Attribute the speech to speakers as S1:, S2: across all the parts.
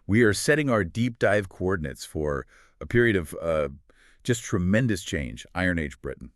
S1: We are setting our deep dive coordinates for a period of just tremendous change, Iron Age Britain.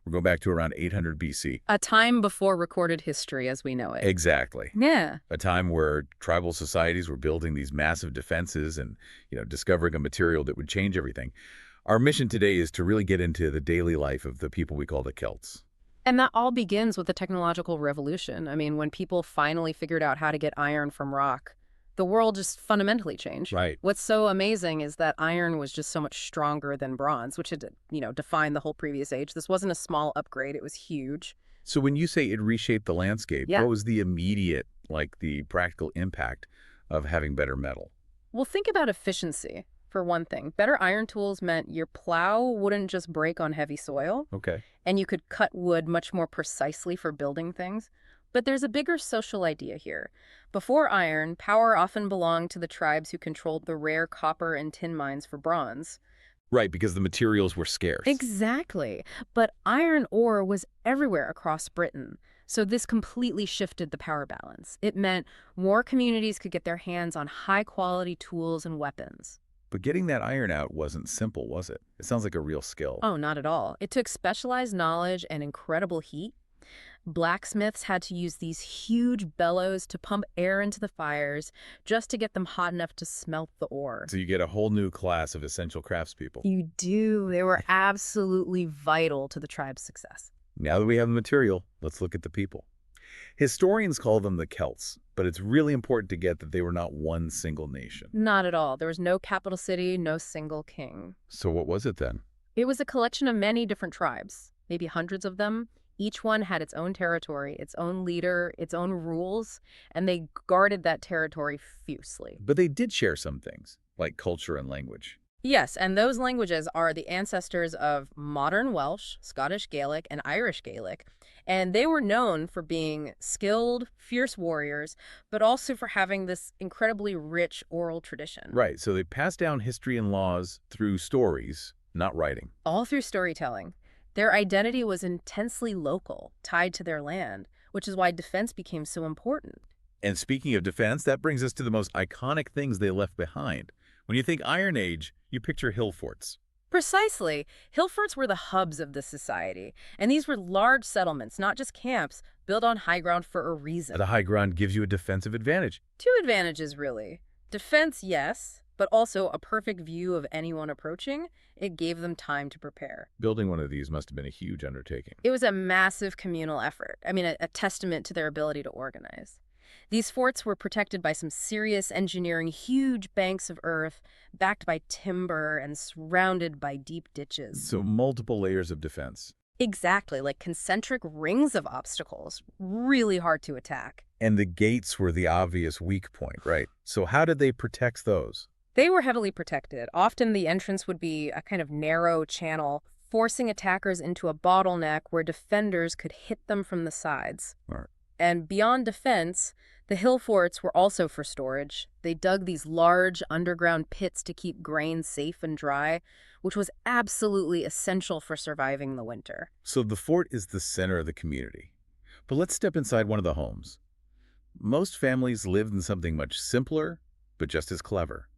S1: We're going back to around 800 BC.
S2: A time before recorded history as we know it.
S1: Exactly.
S2: Yeah.
S1: A time where tribal societies were building these massive defenses and, discovering a material that would change everything. Our mission today is to really get into the daily life of the people we call the Celts.
S2: And that all begins with the technological revolution. I mean, when people finally figured out how to get iron from rock, the world just fundamentally changed.
S1: Right.
S2: What's so amazing is that iron was just so much stronger than bronze, which had, defined the whole previous age. This wasn't a small upgrade. It was huge.
S1: So when you say it reshaped the landscape,
S2: Yeah.
S1: what was the immediate, the practical impact of having better metal?
S2: Well, think about efficiency, for one thing. Better iron tools meant your plow wouldn't just break on heavy soil,
S1: Okay.
S2: and you could cut wood much more precisely for building things. But there's a bigger social idea here. Before iron, power often belonged to the tribes who controlled the rare copper and tin mines for bronze.
S1: Right, because the materials were scarce.
S2: Exactly. But iron ore was everywhere across Britain. So this completely shifted the power balance. It meant more communities could get their hands on high-quality tools and weapons.
S1: But getting that iron out wasn't simple, was it? It sounds like a real skill.
S2: Oh, not at all. It took specialized knowledge and incredible heat. Blacksmiths had to use these huge bellows to pump air into the fires just to get them hot enough to smelt the ore.
S1: So you get a whole new class of essential craftspeople.
S2: You do. They were absolutely vital to the tribe's success.
S1: Now that we have the material, let's look at the people. Historians call them the Celts, but it's really important to get that they were not one single nation.
S2: Not at all. There was no capital city, no single king.
S1: So what was it then?
S2: It was a collection of many different tribes, maybe hundreds of them. Each one had its own territory, its own leader, its own rules, and they guarded that territory fiercely.
S1: But they did share some things, like culture and language.
S2: Yes, and those languages are the ancestors of modern Welsh, Scottish Gaelic, and Irish Gaelic. And they were known for being skilled, fierce warriors, but also for having this incredibly rich oral tradition.
S1: Right, so they passed down history and laws through stories, not writing.
S2: All through storytelling. Their identity was intensely local, tied to their land, which is why defense became so important.
S1: And speaking of defense, that brings us to the most iconic things they left behind. When you think Iron Age, you picture hillforts.
S2: Precisely. Hillforts were the hubs of the society, and these were large settlements, not just camps, built on high ground for a reason.
S1: The high ground gives you a defensive advantage.
S2: Two advantages, really. Defense, yes, but also a perfect view of anyone approaching. It gave them time to prepare.
S1: Building one of these must have been a huge undertaking.
S2: It was a massive communal effort. I mean, a testament to their ability to organize. These forts were protected by some serious engineering, huge banks of earth, backed by timber and surrounded by deep ditches.
S1: So multiple layers of defense.
S2: Exactly, like concentric rings of obstacles, really hard to attack.
S1: And the gates were the obvious weak point, right? So how did they protect those?
S2: They were heavily protected. Often the entrance would be a kind of narrow channel, forcing attackers into a bottleneck where defenders could hit them from the sides.
S1: All right.
S2: And beyond defense, the hill forts were also for storage. They dug these large underground pits to keep grain safe and dry, which was absolutely essential for surviving the winter.
S1: So the fort is the center of the community. But let's step inside one of the homes. Most families lived in something much simpler, but just as clever.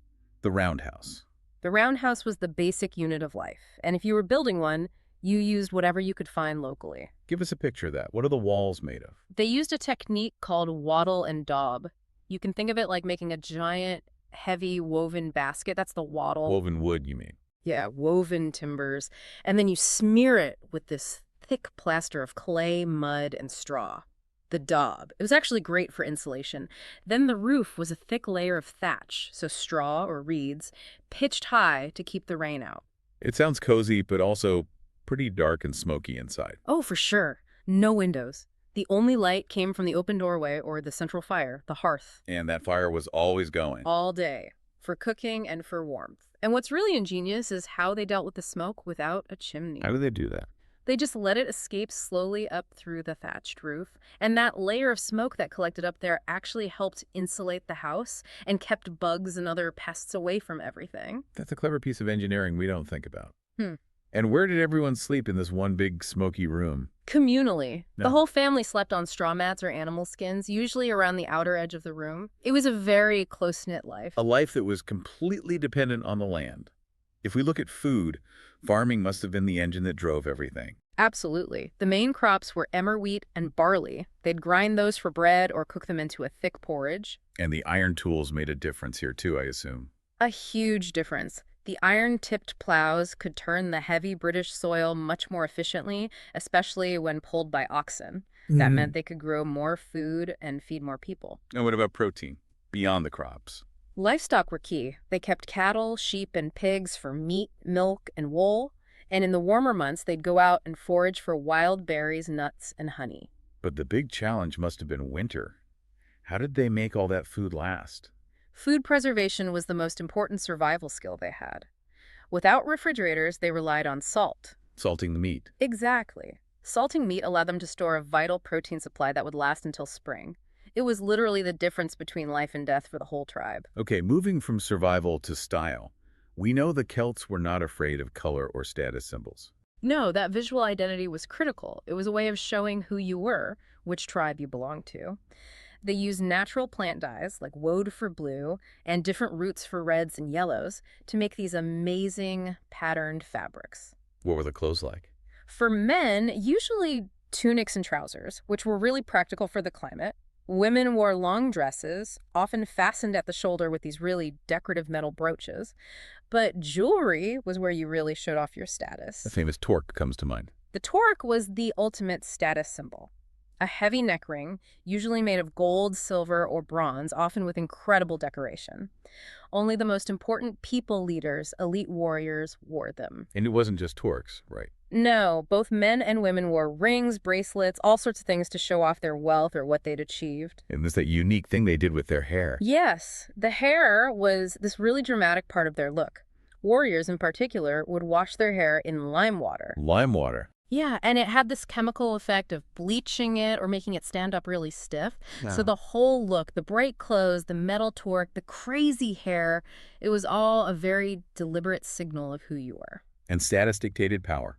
S1: The roundhouse.
S2: The roundhouse was the basic unit of life, and if you were building one, you used whatever you could find locally.
S1: Give us a picture of that. What are the walls made of?
S2: They used a technique called wattle and daub. You can think of it like making a giant, heavy woven basket. That's the wattle.
S1: Woven wood, you mean?
S2: Yeah, woven timbers. And then you smear it with this thick plaster of clay, mud, and straw. The daub. It was actually great for insulation. Then the roof was a thick layer of thatch, so straw or reeds, pitched high to keep the rain out.
S1: It sounds cozy, but also pretty dark and smoky inside.
S2: Oh, for sure. No windows. The only light came from the open doorway or the central fire, the hearth.
S1: And that fire was always going.
S2: All day, for cooking and for warmth. And what's really ingenious is how they dealt with the smoke without a chimney.
S1: How do they do that?
S2: They just let it escape slowly up through the thatched roof. And that layer of smoke that collected up there actually helped insulate the house and kept bugs and other pests away from everything.
S1: That's a clever piece of engineering we don't think about. And where did everyone sleep in this one big smoky room?
S2: Communally. The
S1: No.
S2: whole family slept on straw mats or animal skins, usually around the outer edge of the room. It was a very close-knit
S1: A
S2: life.
S1: life that was completely dependent on the land. If we look at food, farming must have been the engine that drove everything.
S2: Absolutely. The main crops were emmer wheat and barley. They'd grind those for bread or cook them into a thick porridge.
S1: And the iron tools made a difference here too, I assume.
S2: A huge difference. The iron-tipped plows could turn the heavy British soil much more efficiently, especially when pulled by oxen. That meant they could grow more food and feed more people.
S1: And what about protein? Beyond the crops.
S2: Livestock were key. They kept cattle, sheep, and pigs for meat, milk, and wool. And in the warmer months, they'd go out and forage for wild berries, nuts, and honey.
S1: But the big challenge must have been winter. How did they make all that food last?
S2: Food preservation was the most important survival skill they had. Without refrigerators, they relied on salt.
S1: Salting the meat.
S2: Exactly. Salting meat allowed them to store a vital protein supply that would last until spring. It was literally the difference between life and death for the whole tribe.
S1: Okay, moving from survival to style. We know the Celts were not afraid of color or status symbols.
S2: No, that visual identity was critical. It was a way of showing who you were, which tribe you belonged to. They used natural plant dyes, like woad for blue, and different roots for reds and yellows, to make these amazing patterned fabrics.
S1: What were the clothes like?
S2: For men, usually tunics and trousers, which were really practical for the climate. Women wore long dresses, often fastened at the shoulder with these really decorative metal brooches. But jewelry was where you really showed off your
S1: The
S2: status.
S1: famous torque comes to mind.
S2: The torque was the ultimate status symbol. A heavy neck ring, usually made of gold, silver, or bronze, often with incredible decoration. Only the most important people leaders, elite warriors, wore them.
S1: And it wasn't just torques, right?
S2: No, both men and women wore rings, bracelets, all sorts of things to show off their wealth or what they'd achieved.
S1: And there's that unique thing they did with their hair.
S2: Yes, the hair was this really dramatic part of their look. Warriors, in particular, would wash their hair in lime water.
S1: Lime water.
S2: Yeah, and it had this chemical effect of bleaching it or making it stand up really stiff. So the whole look, the bright clothes, the metal torque, the crazy hair, it was all a very deliberate signal of who you were.
S1: And status dictated power.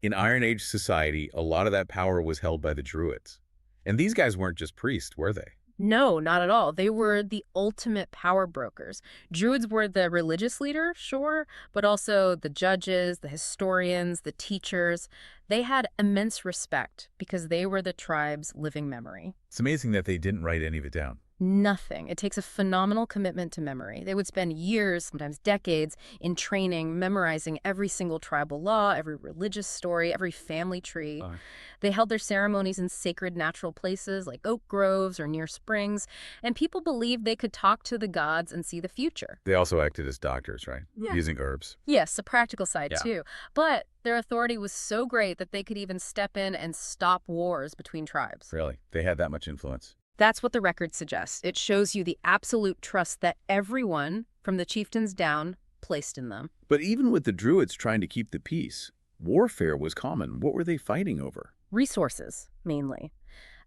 S1: In Iron Age society, a lot of that power was held by the Druids. And these guys weren't just priests, were they?
S2: No, not at all. They were the ultimate power brokers. Druids were the religious leader, sure, but also the judges, the historians, the teachers. They had immense respect because they were the tribe's living memory.
S1: It's amazing that they didn't write any of it down.
S2: Nothing. It takes a phenomenal commitment to memory. They would spend years, sometimes decades, in training, memorizing every single tribal law, every religious story, every family tree. They held their ceremonies in sacred natural places like oak groves or near springs, and people believed they could talk to the gods and see the future.
S1: They also acted as doctors, right?
S2: Yeah.
S1: Using herbs.
S2: Yes, the practical side
S1: Yeah.
S2: too. But their authority was so great that they could even step in and stop wars between tribes.
S1: Really? They had that much influence.
S2: That's what the record suggests. It shows you the absolute trust that everyone, from the chieftains down, placed in them.
S1: But even with the Druids trying to keep the peace, warfare was common. What were they fighting over?
S2: Resources, mainly.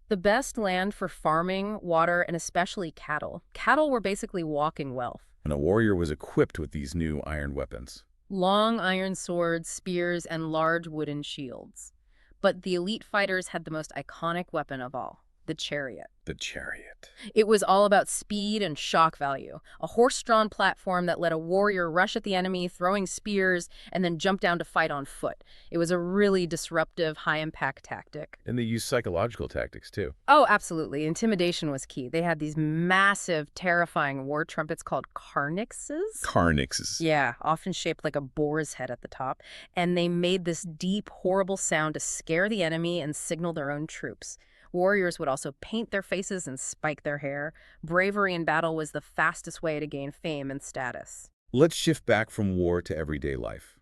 S2: The best land for farming, water, and especially cattle. Cattle were basically walking wealth.
S1: And a warrior was equipped with these new iron weapons.
S2: Long iron swords, spears, and large wooden shields. But the elite fighters had the most iconic weapon of all, the chariot.
S1: The chariot.
S2: It was all about speed and shock value. A horse-drawn platform that let a warrior rush at the enemy, throwing spears, and then jump down to fight on foot. It was a really disruptive, high-impact tactic.
S1: And they used psychological tactics, too.
S2: Oh, absolutely. Intimidation was key. They had these massive, terrifying war trumpets called carnixes.
S1: Carnixes.
S2: Yeah, often shaped like a boar's head at the top. And they made this deep, horrible sound to scare the enemy and signal their own troops. Warriors would also paint their faces and spike their hair. Bravery in battle was the fastest way to gain fame and status.
S1: Let's shift back from war to everyday life.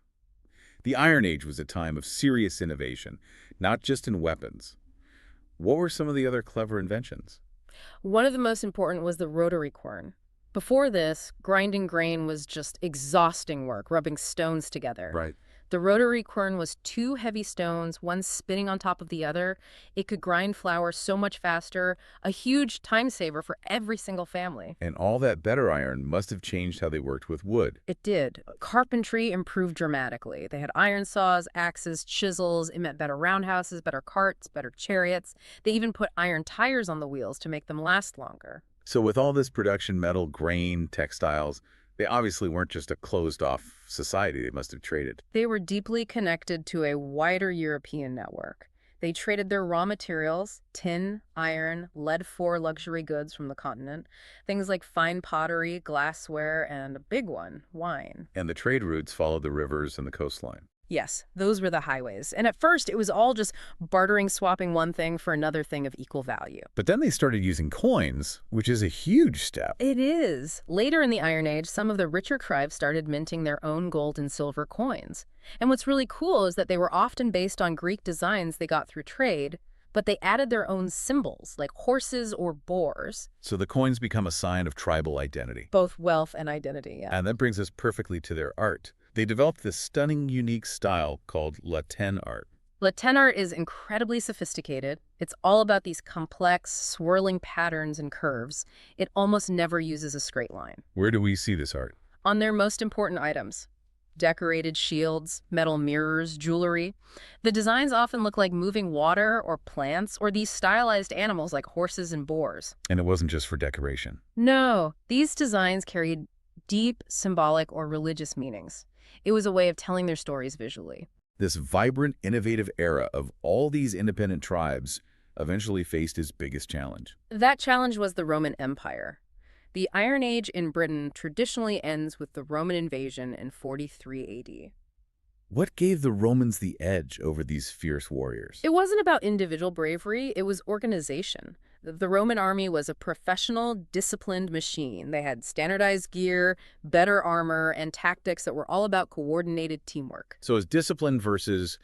S1: The Iron Age was a time of serious innovation, not just in weapons. What were some of the other clever inventions?
S2: One of the most important was the rotary quern. Before this, grinding grain was just exhausting work, rubbing stones together.
S1: Right.
S2: The rotary quern was two heavy stones, one spinning on top of the other. It could grind flour so much faster, a huge time saver for every single family.
S1: And all that better iron must have changed how they worked with wood.
S2: It did. Carpentry improved dramatically. They had iron saws, axes, chisels. It meant better roundhouses, better carts, better chariots. They even put iron tires on the wheels to make them last longer.
S1: So with all this production, metal, grain, textiles, they obviously weren't just a closed-off society. They must have traded.
S2: They were deeply connected to a wider European network. They traded their raw materials, tin, iron, lead for luxury goods from the continent, things like fine pottery, glassware, and a big one, wine.
S1: And the trade routes followed the rivers and the coastline.
S2: Yes, those were the highways. And at first, it was all just bartering, swapping one thing for another thing of equal value.
S1: But then they started using coins, which is a huge step.
S2: It is. Later in the Iron Age, some of the richer tribes started minting their own gold and silver coins. And what's really cool is that they were often based on Greek designs they got through trade, but they added their own symbols, like horses or boars.
S1: So the coins become a sign of tribal identity.
S2: Both wealth and identity, yeah.
S1: And that brings us perfectly to their art. They developed this stunning, unique style called Latin art.
S2: Latin art is incredibly sophisticated. It's all about these complex, swirling patterns and curves. It almost never uses a straight line.
S1: Where do we see this art?
S2: On their most important items. Decorated shields, metal mirrors, jewelry. The designs often look like moving water or plants or these stylized animals like horses and boars.
S1: And it wasn't just for decoration.
S2: No, these designs carried deep symbolic or religious meanings. It was a way of telling their stories visually.
S1: This vibrant, innovative era of all these independent tribes eventually faced its biggest challenge.
S2: That challenge was the Roman Empire. The Iron Age in Britain traditionally ends with the Roman invasion in 43 AD.
S1: What gave the Romans the edge over these fierce warriors?
S2: It wasn't about individual bravery, it was organization. The Roman army was a professional, disciplined machine. They had standardized gear, better armor, and tactics that were all about coordinated teamwork.
S1: So it's discipline versus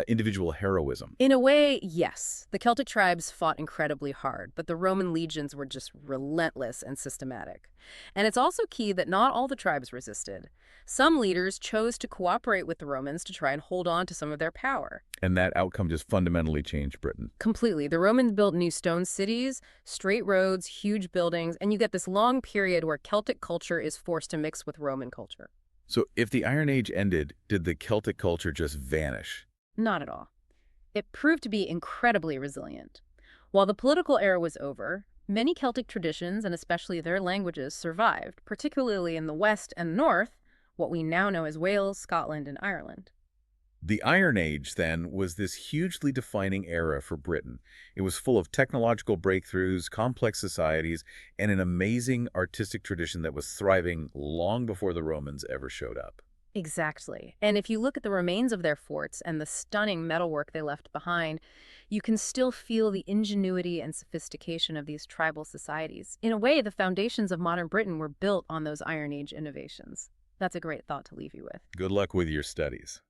S1: individual heroism.
S2: In a way, yes. The Celtic tribes fought incredibly hard, but the Roman legions were just relentless and systematic. And it's also key that not all the tribes resisted. Some leaders chose to cooperate with the Romans to try and hold on to some of their power.
S1: And that outcome just fundamentally changed Britain.
S2: Completely. The Romans built new stone cities, straight roads, huge buildings, and you get this long period where Celtic culture is forced to mix with Roman culture.
S1: So if the Iron Age ended, did the Celtic culture just vanish?
S2: Not at all. It proved to be incredibly resilient. While the political era was over, many Celtic traditions, and especially their languages, survived, particularly in the west and north, what we now know as Wales, Scotland, and Ireland.
S1: The Iron Age, then, was this hugely defining era for Britain. It was full of technological breakthroughs, complex societies, and an amazing artistic tradition that was thriving long before the Romans ever showed up.
S2: Exactly. And if you look at the remains of their forts and the stunning metalwork they left behind, you can still feel the ingenuity and sophistication of these tribal societies. In a way, the foundations of modern Britain were built on those Iron Age innovations. That's a great thought to leave you with.
S1: Good luck with your studies.